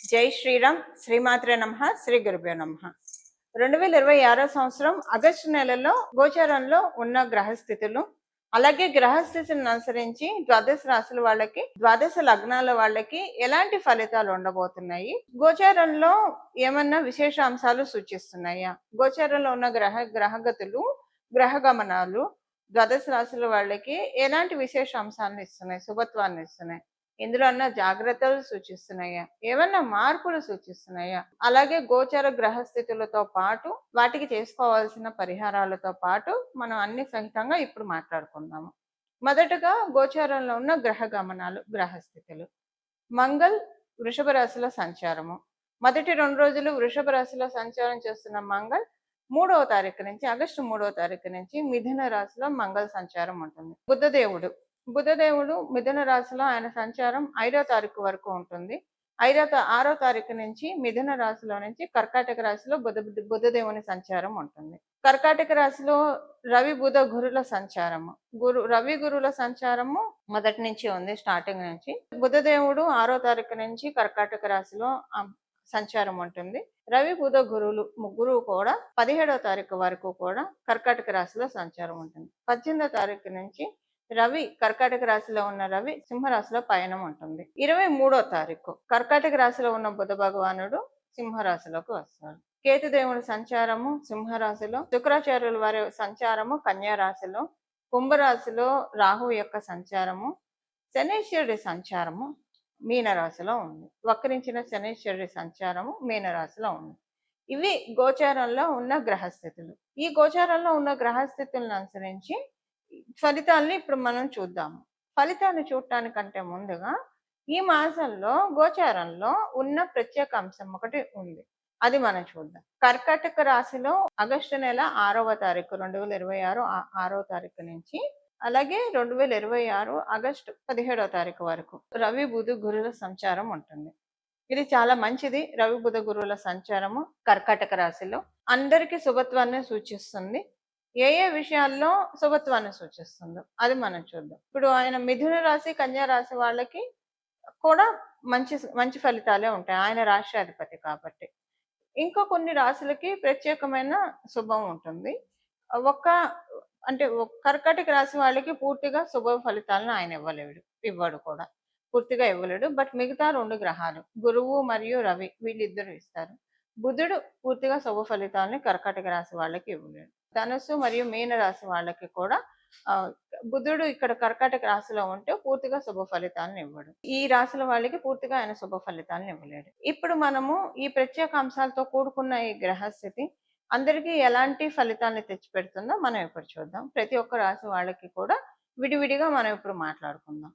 జై శ్రీరామ్. శ్రీమాత్రే నమః. శ్రీ గురుభ్యో నమః. 2026 సంవత్సరం ఆగస్టు నెలలో గోచారంలో ఉన్న గ్రహస్థితులు, అలాగే గ్రహస్థితులను అనుసరించి ద్వాదశ రాశుల వాళ్ళకి, ద్వాదశ లగ్నాల వాళ్ళకి ఎలాంటి ఫలితాలు ఉండబోతున్నాయి, గోచారంలో ఏమన్నా విశేష అంశాలు సూచిస్తున్నాయా, గోచారంలో ఉన్న గ్రహగతులు, గ్రహ గమనాలు ద్వాదశ రాశుల వాళ్ళకి ఎలాంటి విశేష అంశాలను ఇస్తున్నాయి, శుభత్వాన్ని ఇస్తున్నాయి, ఇందులో అన్న జాగ్రత్తలు సూచిస్తున్నాయా, ఏమన్నా మార్పులు సూచిస్తున్నాయా, అలాగే గోచర గ్రహస్థితులతో పాటు వాటికి చేసుకోవాల్సిన పరిహారాలతో పాటు మనం అన్ని సహితంగా ఇప్పుడు మాట్లాడుకుందాము. మొదటగా గోచారంలో ఉన్న గ్రహ గమనాలు, గ్రహస్థితులు. మంగళ్ వృషభ రాశిలో సంచారము. మొదటి 2 రోజులు వృషభ రాశిలో సంచారం చేస్తున్న మంగళ్ 3వ తారీఖు నుంచి, ఆగస్టు 3వ తారీఖు నుంచి మిథున రాశిలో మంగళ సంచారం ఉంటుంది. బుధదేవుడు మిథున రాశిలో ఆయన సంచారం 5వ తారీఖు వరకు ఉంటుంది. 6వ తారీఖు నుంచి మిథున రాశిలో నుంచి కర్కాటక రాశిలో బుధదేవుని సంచారం ఉంటుంది. కర్కాటక రాశిలో రవి బుధ గురుల సంచారము, రవి గురుల సంచారము మొదటి నుంచి ఉంది, స్టార్టింగ్ నుంచి. బుధదేవుడు 6వ తారీఖు నుంచి కర్కాటక రాశిలో సంచారం ఉంటుంది. రవి బుధ గురువులు ముగ్గురు కూడా 17వ తారీఖు వరకు కూడా కర్కాటక రాశిలో సంచారం ఉంటుంది. 18వ తారీఖు నుంచి రవి కర్కాటక రాశిలో ఉన్న రవి సింహరాశిలో పయనం ఉంటుంది. 23వ తారీఖు కర్కాటక రాశిలో ఉన్న బుధ భగవానుడు సింహరాశిలోకి వస్తాడు. కేతుదేవుని సంచారము సింహరాశిలో, శుక్రాచార్యుల వారి సంచారము కన్యా రాశిలో, కుంభరాశిలో రాహు యొక్క సంచారము, శనీశ్వరుడి సంచారము మీనరాశిలో ఉంది. వక్రించిన శనీశ్వరుడి సంచారము మీనరాశిలో ఉంది. ఇవి గోచారంలో ఉన్న గ్రహస్థితులు. ఈ గోచారంలో ఉన్న గ్రహస్థితులను అనుసరించి ఫలితాలని ఇప్పుడు మనం చూద్దాము. ఫలితాన్ని చూడటానికంటే ముందుగా ఈ మాసంలో గోచారంలో ఉన్న ప్రత్యేక అంశం ఒకటి ఉంది, అది మనం చూద్దాం. కర్కాటక రాశిలో ఆగస్టు నెల 6వ తారీఖు 2026 6వ తారీఖు నుంచి, అలాగే 2026 ఆగస్టు 17వ తారీఖు వరకు రవి బుధ గురుల సంచారం ఉంటుంది. ఇది చాలా మంచిది. రవి బుధ గురువుల సంచారము కర్కాటక రాశిలో అందరికీ శుభత్వాన్ని సూచిస్తుంది. ఏ ఏ విషయాల్లో శుభత్వాన్ని సూచిస్తుందో అది మనం చూద్దాం. ఇప్పుడు ఆయన మిథున రాశి కన్యా రాశి వాళ్ళకి కూడా మంచి ఫలితాలే ఉంటాయి, ఆయన రాష్ట్రాధిపతి కాబట్టి. ఇంకా కొన్ని రాశులకి ప్రత్యేకమైన శుభం ఉంటుంది. అంటే కర్కాటక రాశి వాళ్ళకి పూర్తిగా శుభ ఫలితాలను ఆయన ఇవ్వడు కూడా, పూర్తిగా ఇవ్వలేడు. బట్ మిగతా 2 గ్రహాలు గురువు మరియు రవి వీళ్ళిద్దరూ ఇస్తారు. బుధుడు పూర్తిగా శుభ ఫలితాలని కర్కాటక రాశి వాళ్ళకి ఇవ్వలేడు. ధనుస్సు మరియు మీన రాశి వాళ్ళకి కూడా బుధుడు ఇక్కడ కర్కాటక రాశిలో ఉంటే పూర్తిగా శుభ ఫలితాలను ఇవ్వడు. ఈ రాశుల వాళ్ళకి పూర్తిగా ఆయన శుభ ఫలితాలను ఇవ్వలేడు. ఇప్పుడు మనము ఈ ప్రత్యేక అంశాలతో కూడుకున్న ఈ గ్రహస్థితి అందరికీ ఎలాంటి ఫలితాన్ని తెచ్చిపెడుతుందో మనం ఇప్పుడు చూద్దాం. ప్రతి ఒక్క రాశి వాళ్ళకి కూడా విడివిడిగా మనం ఇప్పుడు మాట్లాడుకుందాం.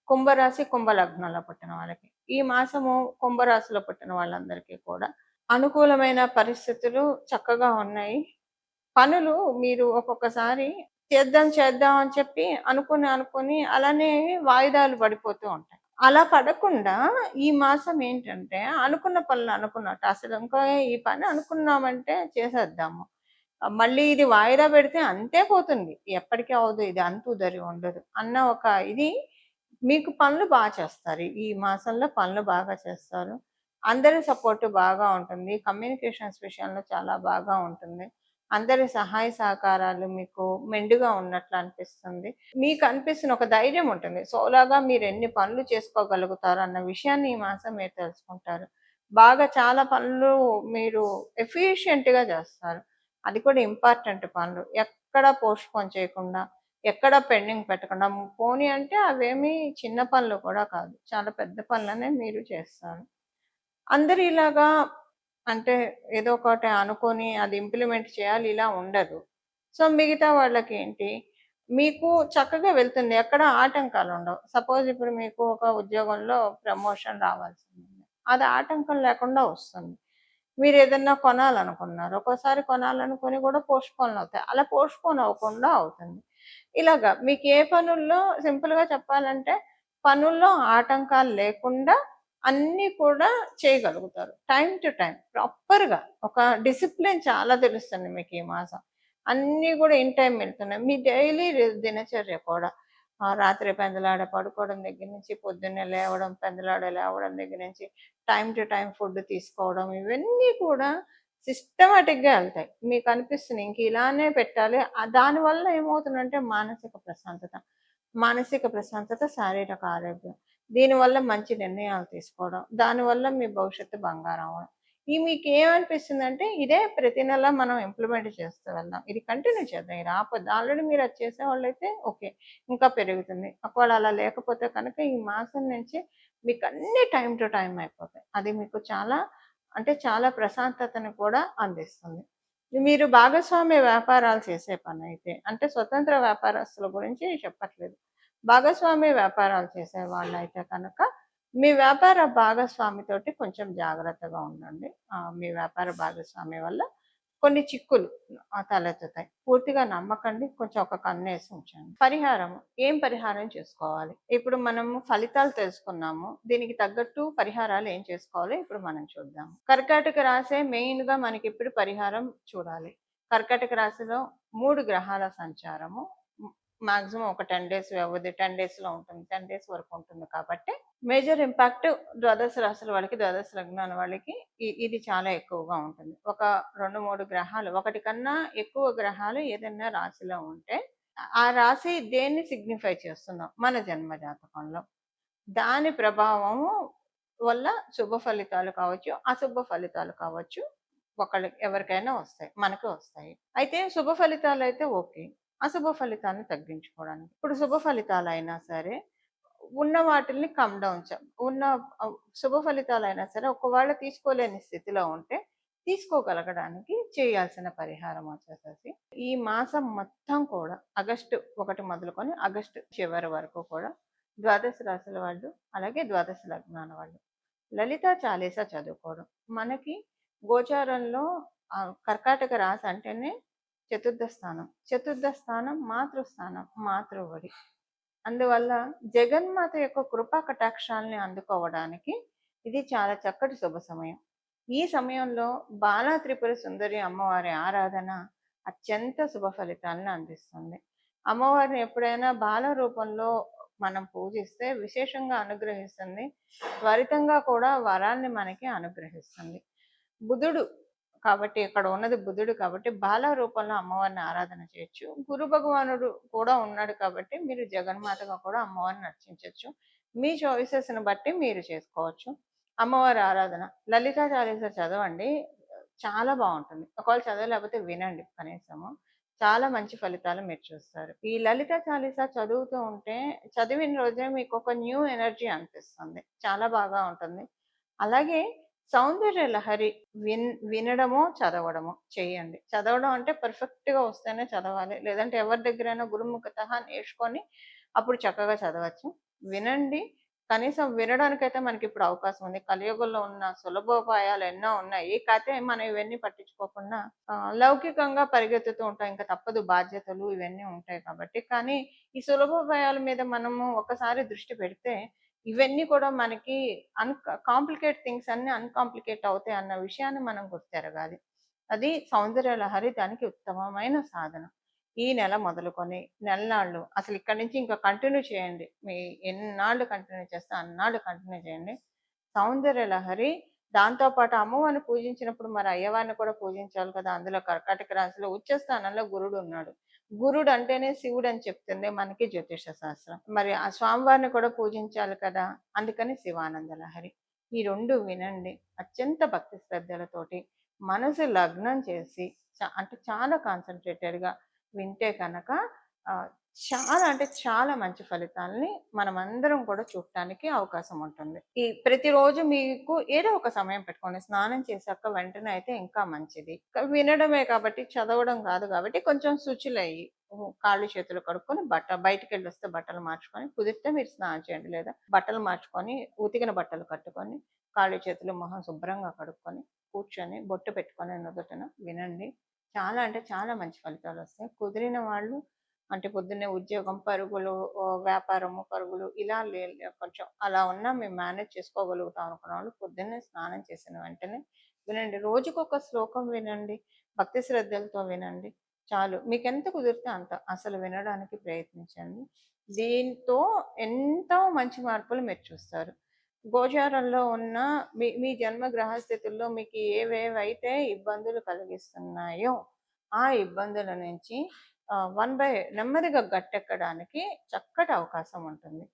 కుంభరాశి కుంభ లగ్నంలో పుట్టిన వాళ్ళకి ఈ మాసము, కుంభరాశిలో పుట్టిన వాళ్ళందరికీ కూడా అనుకూలమైన పరిస్థితులు చక్కగా ఉన్నాయి. పనులు మీరు ఒక్కొక్కసారి చేద్దాం అని చెప్పి అనుకుని అలానే వాయిదాలు పడిపోతూ ఉంటాయి. అలా పడకుండా ఈ మాసం ఏంటంటే అనుకున్న పనులు అనుకున్నట్టు, అసలు ఇంకా ఈ పని అనుకున్నామంటే చేసేద్దాము, మళ్ళీ ఇది వాయిదా పెడితే అంతే పోతుంది, ఎప్పటికీ అవదు, ఇది అంతు దరి ఉండదు అన్న ఒక ఇది. మీకు పనులు బాగా చేస్తారు, ఈ మాసంలో పనులు బాగా చేస్తారు. అందరి సపోర్ట్ బాగా ఉంటుంది. కమ్యూనికేషన్స్ విషయంలో చాలా బాగా ఉంటుంది. అందరి సహాయ సహకారాలు మీకు మెండుగా ఉన్నట్లు అనిపిస్తుంది. మీకు అనిపిస్తున్న ఒక ధైర్యం ఉంటుంది, సోలాగా మీరు ఎన్ని పనులు చేసుకోగలుగుతారు అన్న విషయాన్ని ఈ మాసం మీరు తెలుసుకుంటారు. బాగా చాలా పనులు మీరు ఎఫిషియెంట్గా చేస్తారు. అది కూడా ఇంపార్టెంట్ పనులు ఎక్కడ పోస్ట్పోన్ చేయకుండా, ఎక్కడ పెండింగ్ పెట్టకుండా. పోనీ అంటే అవేమీ చిన్న పనులు కూడా కాదు, చాలా పెద్ద పనులనే మీరు చేస్తారు. అందరు ఇలాగా అంటే ఏదో ఒకటి అనుకొని అది ఇంప్లిమెంట్ చేయాలి ఇలా ఉండదు. సో మిగతా వాళ్ళకి ఏంటి, మీకు చక్కగా వెళ్తుంది, ఎక్కడ ఆటంకాలు ఉండవు. సపోజ్ ఇప్పుడు మీకు ఒక ఉద్యోగంలో ప్రమోషన్ రావాల్సింది, అది ఆటంకం లేకుండా వస్తుంది. మీరు ఏదన్నా కొనాలనుకున్నారు, ఒక్కోసారి కొనాలనుకొని కూడా పోస్ట్పోన్ అవుతాయి, అలా పోస్ట్పోన్ అవ్వకుండా అవుతుంది. ఇలాగా మీకు ఏ పనుల్లో, సింపుల్గా చెప్పాలంటే పనుల్లో ఆటంకాలు లేకుండా అన్నీ కూడా చేయగలుగుతారు. టైం టు టైం ప్రాపర్గా ఒక డిసిప్లిన్ చాలా తెలుస్తుంది మీకు ఈ మాసం. అన్నీ కూడా ఇన్ టైం వెళ్తున్నాయి. మీ డైలీ దినచర్య కూడా రాత్రి పెందలాడ పడుకోవడం దగ్గర నుంచి, పొద్దున్నే లేవడం, పెందలాడ లేవడం దగ్గర నుంచి, టైమ్ టు టైమ్ ఫుడ్ తీసుకోవడం, ఇవన్నీ కూడా సిస్టమాటిక్‌గా ఎళ్తాయి. మీకనిపిస్తుంది ఇంక ఇలానే పెట్టాలి. దానివల్ల ఏమవుతుందంటే మానసిక ప్రశాంతత, శారీరక ఆరోగ్యం. దీనివల్ల మంచి నిర్ణయాలు తీసుకోవడం, దానివల్ల మీ భవిష్యత్తు బంగారం అవ్వడం. మీకేమనిపిస్తుందంటే ఇదే ప్రతి నెల మనం ఇంప్లిమెంట్ చేస్తూ వెళ్దాం. ఇది కంటిన్యూ చేద్దాం. ఇది ఆపొద్దు. ఆల్రెడీ మీరు అది చేసేవాళ్ళైతే ఓకే. ఇంకా పెరుగుతుంది. ఒకవేళ అలా లేకపోతే కనుక ఈ మాసం నుంచి మీకన్నీ టైమ్ టు టైమ్ అయిపోతాయి. అది మీకు చాలా ప్రశాంతతను కూడా అందిస్తుంది. మీరు భాగస్వామ్య వ్యాపారాలు చేసే పనైతే, అంటే స్వతంత్ర వ్యాపారస్తుల గురించి చెప్పట్లేదు. భాగస్వామ్య వ్యాపారాలు చేసే వాళ్ళైతే కనుక మీ వ్యాపార భాగస్వామితోటి కొంచెం జాగ్రత్తగా ఉండండి. మీ వ్యాపార భాగస్వామి వల్ల కొన్ని చిక్కులు తలెత్తుతాయి. పూర్తిగా నమ్మకండి. కొంచెం ఒక కన్నేసి ఉంచండి. పరిహారం. ఏం పరిహారం చేసుకోవాలి? ఇప్పుడు మనము ఫలితాలు తెలుసుకున్నాము. దీనికి తగ్గట్టు పరిహారాలు ఏం చేసుకోవాలో ఇప్పుడు మనం చూద్దాం. కర్కాటక రాశే మెయిన్‌గా మనకిప్పుడు పరిహారం చూడాలి. కర్కాటక రాశిలో 3 గ్రహాల సంచారము మాక్సిమం ఒక 10 డేస్ వ్యవధి, 10 డేస్‌లో ఉంటుంది. 10 డేస్ వరకు ఉంటుంది కాబట్టి మేజర్ ఇంపాక్ట్ ద్వాదశ రాశుల వాళ్ళకి, ద్వాదశ లగ్నాల వాళ్ళకి ఇది చాలా ఎక్కువగా ఉంటుంది. ఒక 2, 3 గ్రహాలు, ఒకటి కన్నా ఎక్కువ గ్రహాలు ఏదైనా రాశిలో ఉంటే ఆ రాశి దేన్ని సిగ్నిఫై చేస్తుందో మన జన్మ జాతకంలో, దాని ప్రభావము వల్ల శుభ ఫలితాలు కావచ్చు, అశుభ ఫలితాలు కావచ్చు, ఎవరికైనా వస్తాయి. మనకు వస్తాయి. అయితే శుభ ఫలితాలైతే ఓకే. అశుభ ఫలితాలను తగ్గించుకోవడానికి. ఇప్పుడు శుభ ఫలితాలైనా సరే ఉన్న వాటిల్ని కమ్ డౌన్ ఉన్న శుభ ఫలితాలైనా సరే ఒకవేళ తీసుకోలేని స్థితిలో ఉంటే తీసుకోగలగడానికి చేయాల్సిన పరిహారం వచ్చేసేసి ఈ మాసం మొత్తం కూడా ఆగస్టు 1 మొదలుకొని ఆగస్టు చివరి వరకు కూడా ద్వాదశ రాశుల వాళ్ళు, అలాగే ద్వాదశ లగ్నాల వాళ్ళు లలితా చాలీసా చదువుకోవడం. మనకి గోచారంలో కర్కాటక రాశి అంటేనే చతుర్థ స్థానం మాతృస్థానం, మాతృవడి. అందువల్ల జగన్మాత యొక్క కృపా కటాక్షాలని అందుకోవడానికి ఇది చాలా చక్కటి శుభ సమయం. ఈ సమయంలో బాలా త్రిపుర సుందరి అమ్మవారి ఆరాధన అత్యంత శుభ ఫలితాలను అందిస్తుంది. అమ్మవారిని ఎప్పుడైనా బాల రూపంలో మనం పూజిస్తే విశేషంగా అనుగ్రహిస్తుంది. త్వరితంగా కూడా వరాల్ని మనకి అనుగ్రహిస్తుంది. బుధుడు కాబట్టి ఇక్కడ ఉన్నది బుధుడు కాబట్టి బాల రూపంలో అమ్మవారిని ఆరాధన చేయొచ్చు. గురు భగవానుడు కూడా ఉన్నాడు కాబట్టి మీరు జగన్మాతగా కూడా అమ్మవారిని అర్చించవచ్చు. మీ చాయిసెస్ని బట్టి మీరు చేసుకోవచ్చు. అమ్మవారి ఆరాధన లలితా చాలీసా చదవండి, చాలా బాగుంటుంది. ఒకవేళ చదవలేకపోతే వినండి కనీసము, చాలా మంచి ఫలితాలు మీరు చూస్తారు. ఈ లలిత చాలీసా చదువుతూ ఉంటే చదివిన రోజే మీకు ఒక న్యూ ఎనర్జీ అనిపిస్తుంది, చాలా బాగా ఉంటుంది. అలాగే సౌందర్య లహరి వినడమో చదవడమో చేయండి. చదవడం అంటే పర్ఫెక్ట్గా వస్తేనే చదవాలి, లేదంటే ఎవరి దగ్గరైనా గురుముఖత నేర్చుకొని అప్పుడు చక్కగా చదవచ్చు. వినండి, కనీసం వినడానికైతే మనకి ఇప్పుడు అవకాశం ఉంది. కలియుగంలో ఉన్న సులభోపాయాలు ఎన్నో ఉన్నాయి. కాకపోతే మనం ఇవన్నీ పట్టించుకోకుండా లౌకికంగా పరిగెత్తుతూ ఉంటాం. ఇంకా తప్పదు, బాధ్యతలు ఇవన్నీ ఉంటాయి కాబట్టి. కానీ ఈ సులభోపాయాల మీద మనము ఒకసారి దృష్టి పెడితే ఇవన్నీ కూడా మనకి కాంప్లికేట్ థింగ్స్ అన్ని అన్కాంప్లికేట్ అవుతాయి అన్న విషయాన్ని మనం గుర్తెరగాలి. అది సౌందర్య లహరి దానికి ఉత్తమమైన సాధన. ఈ నెల మొదలుకొని నెలనాళ్ళు అసలు ఇక్కడి నుంచి ఇంకా కంటిన్యూ చేయండి. మీ ఎన్నాళ్ళు కంటిన్యూ చేస్తే అన్నాళ్ళు కంటిన్యూ చేయండి. సౌందర్య లహరి, దాంతోపాటు అమ్మవారిని పూజించినప్పుడు మరి అయ్యవారిని కూడా పూజించాలి కదా. అందులో కర్కాటక రాశిలో ఉచ్చ స్థానంలో గురుడు ఉన్నాడు. గురుడు అంటేనే శివుడు అని చెప్తుంది మనకి జ్యోతిష శాస్త్రం. మరి ఆ స్వామివారిని కూడా పూజించాలి కదా, అందుకని శివానంద లహరి. ఈ 2 వినండి. అత్యంత భక్తి శ్రద్ధలతోటి మనసు లగ్నం చేసి అంటే చాలా కాన్సన్ట్రేటెడ్గా వింటే కనుక చాలా మంచి ఫలితాలని మనమందరం కూడా చూడటానికి అవకాశం ఉంటుంది. ఈ ప్రతిరోజు మీకు ఏదో ఒక సమయం పెట్టుకోండి. స్నానం చేశాక వెంటనే అయితే ఇంకా మంచిది. వినడమే కాబట్టి, చదవడం కాదు కాబట్టి కొంచెం శుచులయ్యి కాళ్ళు చేతులు కడుక్కొని బయటికి వెళ్ళి వస్తే బట్టలు మార్చుకొని, కుదిరితే మీరు స్నానం చేయండి, లేదా బట్టలు మార్చుకొని ఉతికిన బట్టలు కట్టుకొని కాళ్ళు చేతులు మొహం శుభ్రంగా కడుక్కొని కూర్చొని బొట్టు పెట్టుకొని నుదుటన వినండి. చాలా మంచి ఫలితాలు వస్తాయి. కుదిరిన వాళ్ళు అంటే పొద్దున్నే ఉద్యోగం పరుగులు, వ్యాపారము పరుగులు ఇలా కొంచెం అలా ఉన్నా మేము మేనేజ్ చేసుకోగలుగుతాం అనుకున్న వాళ్ళు పొద్దున్నే స్నానం చేసిన వెంటనే వినండి. రోజుకొక శ్లోకం వినండి, భక్తి శ్రద్ధలతో వినండి. చాలు. మీకెంత కుదిరితే అంత అసలు వినడానికి ప్రయత్నించండి. దీంతో ఎంతో మంచి మార్పులు మీరు చూస్తారు. గోచారంలో ఉన్న మీ మీ జన్మ గ్రహస్థితుల్లో మీకు ఏవేవైతే ఇబ్బందులు కలిగిస్తున్నాయో, ఆ ఇబ్బందుల నుంచి వన్ బై నెమ్మదిగా గట్టెక్కడానికి చక్కటి అవకాశం ఉంటుంది.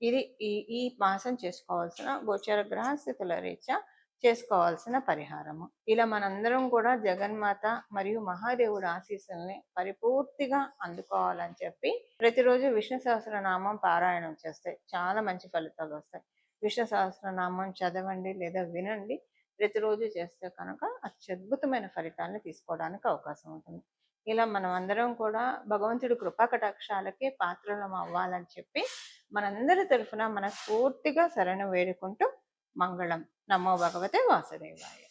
ఇది ఈ ఈ మాసం చేసుకోవాల్సిన గోచర గ్రహస్థితుల రీత్యా చేసుకోవాల్సిన పరిహారము. ఇలా మనందరం కూడా జగన్మాత మరియు మహాదేవుడి ఆశీస్సుల్ని పరిపూర్తిగా అందుకోవాలని చెప్పి ప్రతిరోజు విష్ణు సహస్రనామం పారాయణం చేస్తే చాలా మంచి ఫలితాలు వస్తాయి. విష్ణు సహస్రనామం చదవండి లేదా వినండి. ప్రతిరోజు చేస్తే కనుక అత్యద్భుతమైన ఫలితాలను తీసుకోవడానికి అవకాశం ఉంటుంది. ఇలా మనం అందరం కూడా భగవంతుడి కృపా కటాక్షాలకి పాత్రలం అవ్వాలని చెప్పి మనందరి తరఫున మనస్ఫూర్తిగా శరణు వేడుకుంటూ మంగళం. నమో భగవతే వాసుదేవాయ.